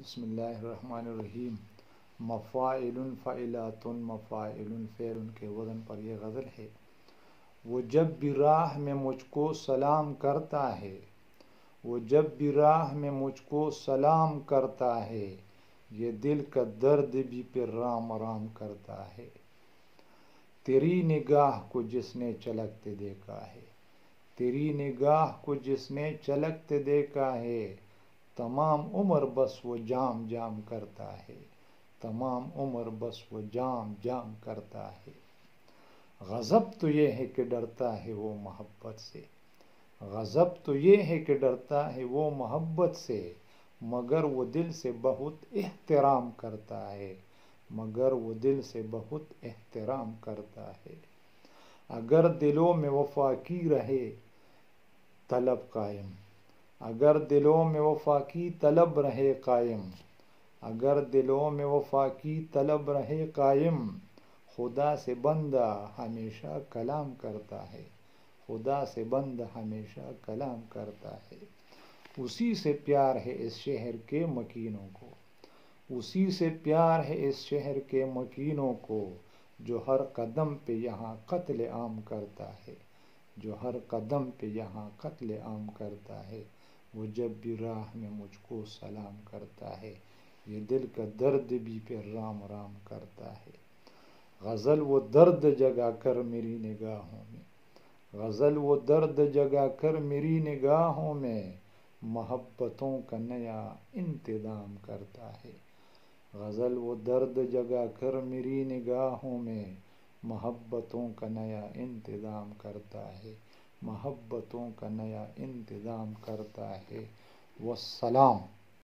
بسم اللہ الرحمن الرحیم۔ مفاعل فعلات مفاعل فعل کے وزن پر یہ غزل ہے۔ وہ جب بھی راہ میں مجھ کو سلام کرتا ہے، وہ جب بھی راہ میں مجھ کو سلام کرتا ہے، یہ دل کا درد بھی پھر رام رام کرتا ہے۔ تیری نگاہ کو جس نے چلکتے دیکھا ہے، تیری نگاہ کو جس نے چلکتے دیکھا ہے، تمام عمر بس وہ جام جام کرتا ہے، تمام عمر بس وہ جام جام کرتا ہے۔ غضب تو یہ ہے کہ ڈرتا ہے وہ محبت سے، غضب تو یہ ہے کہ ڈرتا ہے وہ محبت سے، مگر وہ دل سے بہت احترام کرتا ہے، مگر وہ دل سے بہت احترام کرتا ہے۔ اگر دلوں میں وفا کی رہے طلب قائم، اگر دلوں میں وفا کی طلب رہے قائم، اگر دلوں میں وفا کی طلب رہے قائم، خدا سے بندہ ہمیشہ کلام کرتا ہے، خدا سے بندہ ہمیشہ کلام کرتا ہے۔ اسی سے پیار ہے اس شہر کے مکینوں کو، اسی سے پیار ہے اس شہر کے مکینوں کو، جو ہر قدم پہ یہاں قتل عام کرتا ہے، جو ہر قدم پہ یہاں قتل عام کرتا ہے۔ وہ جب بھی راہ میں مجھ کو سلام کرتا ہے، یہ دل کا درد بھی پھر رام رام کرتا ہے۔ غزل وہ درد جگا کر میری نگاہوں میں، غزل وہ درد جگا کر میری نگاہوں میں، محبتوں کا نیا انتظام کرتا ہے۔ غزل وہ درد جگا کر میری نگاہوں میں، محبتوں کا نیا انتظام کرتا ہے، محبتوں کا نیا انتظام کرتا ہے۔ والسلام۔